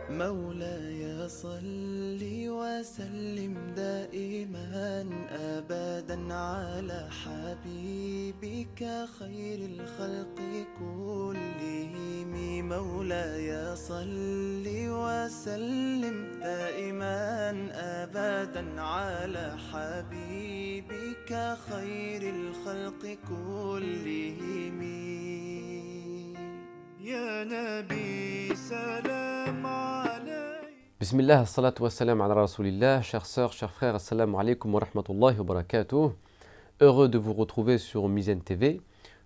مولاي صل وسلم دائما أبدا على حبيبك خير الخلق كلهم مولاي صل وسلم دائما أبدا على حبيبك خير الخلق كلهم يا نبي سلام عليك. Bismillah, as-salatu was-salam ala rasulillah. Chères sœurs, chers frères, assalamu alaikum wa rahmatullahi wa barakatuh. Heureux de vous retrouver sur Mizan TV.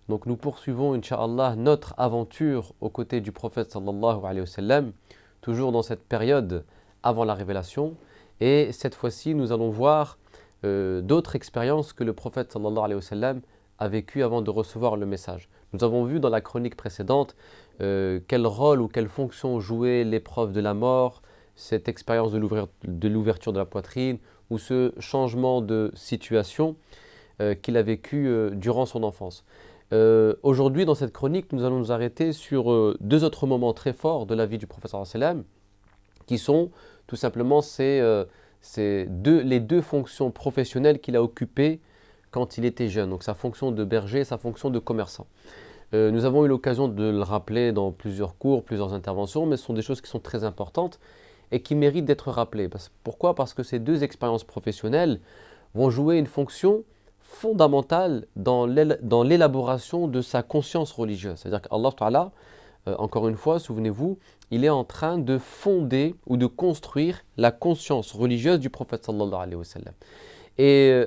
Donc nous poursuivons, Inch'Allah, notre aventure aux côtés du prophète sallallahu alayhi wa sallam, toujours dans cette période avant la révélation. Et cette fois-ci, nous allons voir d'autres expériences que le prophète sallallahu alayhi wa sallam a vécues avant de recevoir le message. Nous avons vu dans la chronique précédente quel rôle ou quelle fonction jouait l'épreuve de la mort, cette expérience de l'ouverture de la poitrine ou ce changement de situation qu'il a vécu durant son enfance. Aujourd'hui, dans cette chronique, nous allons nous arrêter sur deux autres moments très forts de la vie du prophète sallallahu alayhi wa sallam, qui sont tout simplement les deux fonctions professionnelles qu'il a occupées quand il était jeune, donc sa fonction de berger et sa fonction de commerçant. Nous avons eu l'occasion de le rappeler dans plusieurs cours, plusieurs interventions, mais ce sont des choses qui sont très importantes et qui méritent d'être rappelées. Pourquoi ? Parce que ces deux expériences professionnelles vont jouer une fonction fondamentale dans l'élaboration de sa conscience religieuse. C'est-à-dire qu'Allah Ta'ala, encore une fois, souvenez-vous, il est en train de fonder ou de construire la conscience religieuse du prophète sallallahu alayhi wa sallam. Et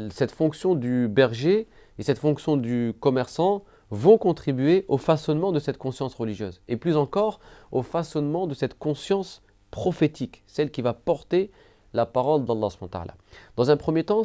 cette fonction du berger et cette fonction du commerçant vont contribuer au façonnement de cette conscience religieuse et plus encore au façonnement de cette conscience prophétique, celle qui va porter la parole d'Allah subhanahu wa ta'ala. Dans un premier temps,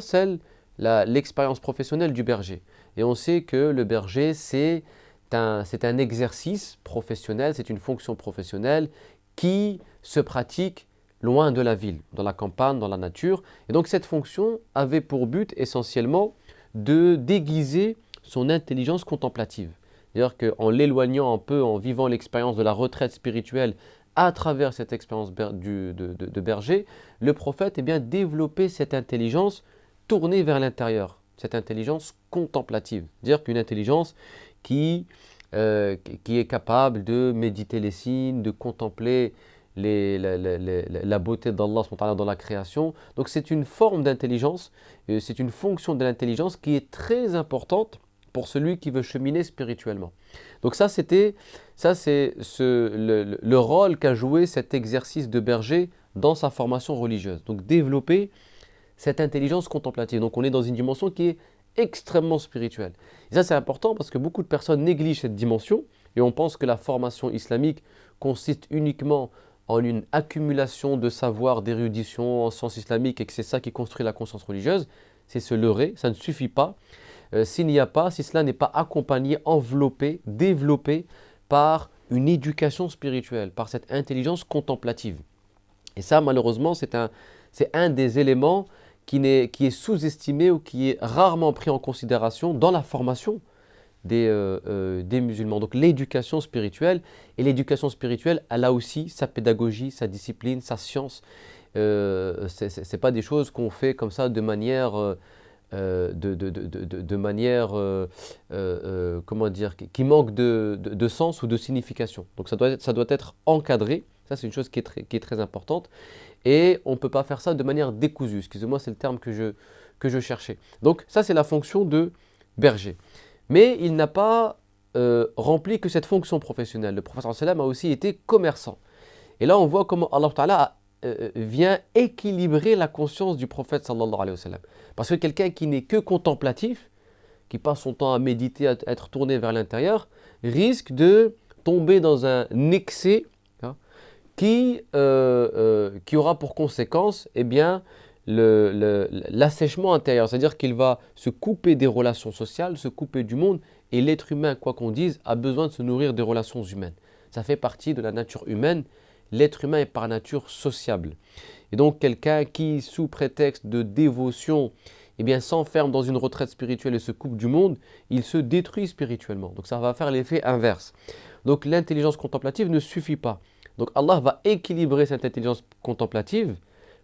l'expérience professionnelle du berger. Et on sait que le berger, c'est un exercice professionnel, c'est une fonction professionnelle qui se pratique loin de la ville, dans la campagne, dans la nature. Et donc cette fonction avait pour but essentiellement de déguiser son intelligence contemplative. C'est-à-dire qu'en l'éloignant un peu, en vivant l'expérience de la retraite spirituelle à travers cette expérience de berger, le prophète développait cette intelligence tournée vers l'intérieur, cette intelligence contemplative. C'est-à-dire qu'une intelligence qui est capable de méditer les signes, de contempler la beauté d'Allah dans la création. Donc c'est une forme d'intelligence, c'est une fonction de l'intelligence qui est très importante pour celui qui veut cheminer spirituellement. Donc ça c'est le rôle qu'a joué cet exercice de berger dans sa formation religieuse. Donc développer cette intelligence contemplative. Donc on est dans une dimension qui est extrêmement spirituelle. Et ça c'est important parce que beaucoup de personnes négligent cette dimension et on pense que la formation islamique consiste uniquement en une accumulation de savoir, d'érudition en sciences islamiques et que c'est ça qui construit la conscience religieuse. C'est se leurrer, ça ne suffit pas. Si cela n'est pas accompagné, enveloppé, développé par une éducation spirituelle, par cette intelligence contemplative. Et ça, malheureusement, c'est un des éléments qui est sous-estimé ou qui est rarement pris en considération dans la formation des musulmans. Donc l'éducation spirituelle, et l'éducation spirituelle, elle a aussi sa pédagogie, sa discipline, sa science. C'est pas des choses qu'on fait comme ça de manière... comment dire, qui manque de sens ou de signification. Donc ça doit être encadré, ça c'est une chose qui est très importante, et on ne peut pas faire ça de manière décousue, excusez-moi c'est le terme que je cherchais. Donc ça c'est la fonction de berger. Mais il n'a pas rempli que cette fonction professionnelle. Le prophète sallallahu alayhi wa sallam a aussi été commerçant. Et là on voit comment Allah Ta'ala vient équilibrer la conscience du prophète sallallahu alayhi wa sallam. Parce que quelqu'un qui n'est que contemplatif, qui passe son temps à méditer, à être tourné vers l'intérieur, risque de tomber dans un excès qui aura pour conséquence l'assèchement intérieur. C'est-à-dire qu'il va se couper des relations sociales, se couper du monde, et l'être humain, quoi qu'on dise, a besoin de se nourrir des relations humaines. Ça fait partie de la nature humaine. L'être humain est par nature sociable. Et donc quelqu'un qui, sous prétexte de dévotion, eh bien, s'enferme dans une retraite spirituelle et se coupe du monde, il se détruit spirituellement. Donc ça va faire l'effet inverse. Donc l'intelligence contemplative ne suffit pas. Donc Allah va équilibrer cette intelligence contemplative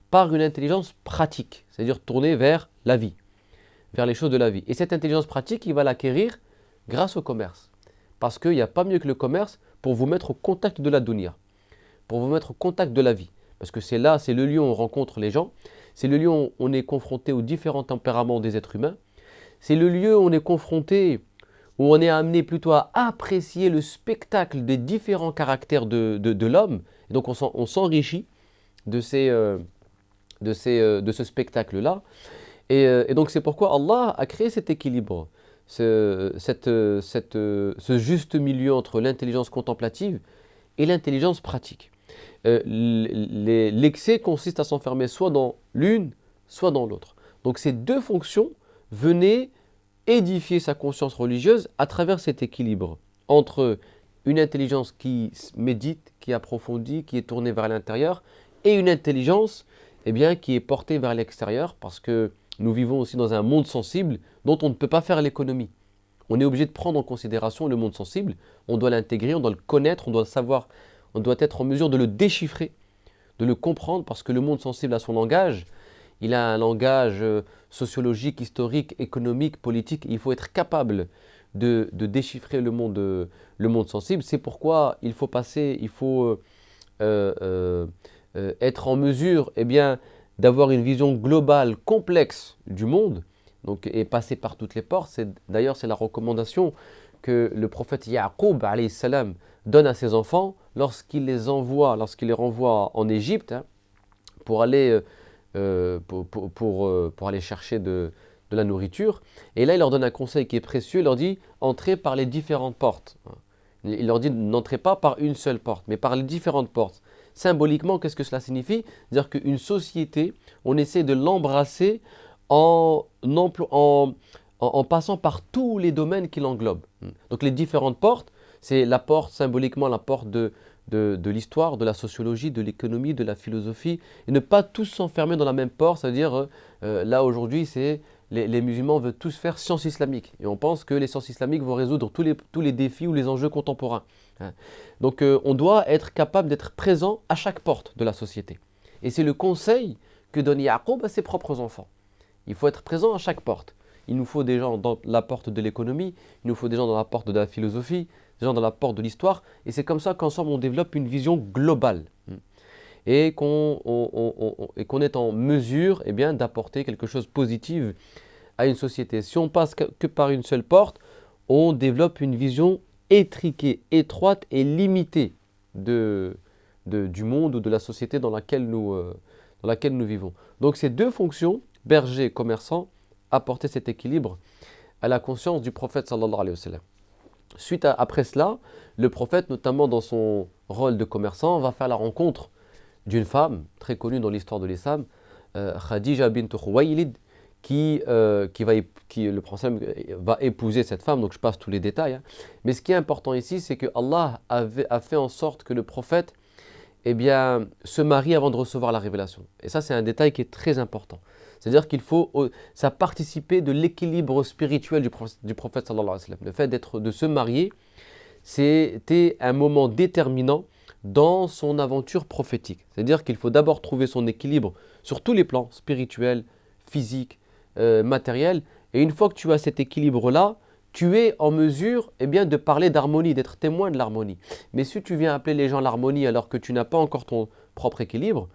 par une intelligence pratique, c'est-à-dire tournée vers la vie, vers les choses de la vie. Et cette intelligence pratique, il va l'acquérir grâce au commerce. Parce qu'il n'y a pas mieux que le commerce pour vous mettre au contact de la dunya, pour vous mettre au contact de la vie. Parce que c'est là, c'est le lieu où on rencontre les gens, c'est le lieu où on est confronté aux différents tempéraments des êtres humains, c'est le lieu où on est confronté, où on est amené plutôt à apprécier le spectacle des différents caractères de l'homme. Et donc on s'enrichit de ce spectacle-là. Et donc c'est pourquoi Allah a créé cet équilibre, ce juste milieu entre l'intelligence contemplative et l'intelligence pratique. L'excès consiste à s'enfermer soit dans l'une, soit dans l'autre. Donc ces deux fonctions venaient édifier sa conscience religieuse à travers cet équilibre entre une intelligence qui médite, qui approfondit, qui est tournée vers l'intérieur, et une intelligence qui est portée vers l'extérieur, parce que nous vivons aussi dans un monde sensible dont on ne peut pas faire l'économie. On est obligé de prendre en considération le monde sensible, on doit l'intégrer, on doit le connaître, on doit savoir, on doit être en mesure de le déchiffrer, de le comprendre, parce que le monde sensible a son langage, il a un langage sociologique, historique, économique, politique, il faut être capable de déchiffrer le monde sensible. C'est pourquoi il faut être en mesure d'avoir une vision globale, complexe du monde, donc, et passer par toutes les portes. D'ailleurs, c'est la recommandation que le prophète Ya'qub alayhi salam donne à ses enfants lorsqu'il les renvoie en Égypte pour aller chercher de la nourriture. Et là, il leur donne un conseil qui est précieux. Il leur dit « Entrez par les différentes portes ». Il leur dit « N'entrez pas par une seule porte, mais par les différentes portes ». Symboliquement, qu'est-ce que cela signifie? C'est-à-dire qu'une société, on essaie de l'embrasser en passant par tous les domaines qui l'englobent. Donc les différentes portes, c'est la porte, symboliquement la porte de l'histoire, de la sociologie, de l'économie, de la philosophie, et ne pas tous s'enfermer dans la même porte, c'est-à-dire là aujourd'hui, les musulmans veulent tous faire sciences islamiques, et on pense que les sciences islamiques vont résoudre tous les défis ou les enjeux contemporains. Donc on doit être capable d'être présent à chaque porte de la société. Et c'est le conseil que donne Ya'qub à ses propres enfants. Il faut être présent à chaque porte. Il nous faut des gens dans la porte de l'économie, il nous faut des gens dans la porte de la philosophie, des gens dans la porte de l'histoire, et c'est comme ça qu'ensemble on développe une vision globale et qu'on est en mesure d'apporter quelque chose de positif à une société. Si on passe que par une seule porte, on développe une vision étriquée, étroite et limitée du monde ou de la société dans laquelle nous vivons. Donc ces deux fonctions, berger et commerçant, apporter cet équilibre à la conscience du prophète sallallahu alayhi wa sallam. Après cela, le prophète, notamment dans son rôle de commerçant, va faire la rencontre d'une femme très connue dans l'histoire de l'islam, Khadija bint Khuwaylid, le prophète va épouser cette femme, donc je passe tous les détails. Mais ce qui est important ici, c'est que Allah a fait en sorte que le prophète se marie avant de recevoir la révélation. Et ça, c'est un détail qui est très important. C'est-à-dire ça participer de l'équilibre spirituel du prophète sallallahu alayhi wa sallam. Le fait de se marier, c'était un moment déterminant dans son aventure prophétique. C'est-à-dire qu'il faut d'abord trouver son équilibre sur tous les plans, spirituel, physique, matériel. Et une fois que tu as cet équilibre-là, tu es en mesure de parler d'harmonie, d'être témoin de l'harmonie. Mais si tu viens appeler les gens l'harmonie alors que tu n'as pas encore ton propre équilibre,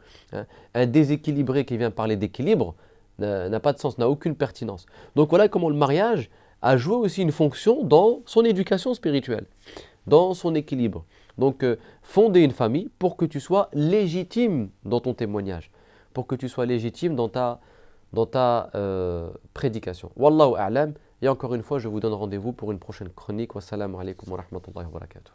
un déséquilibré qui vient parler d'équilibre n'a pas de sens, n'a aucune pertinence. Donc voilà comment le mariage a joué aussi une fonction dans son éducation spirituelle, dans son équilibre. Donc fonder une famille pour que tu sois légitime dans ton témoignage, pour que tu sois légitime dans ta prédication. Wallahu a'lam. Et encore une fois, je vous donne rendez-vous pour une prochaine chronique. Wassalamu alaikum wa rahmatullahi wa barakatuh.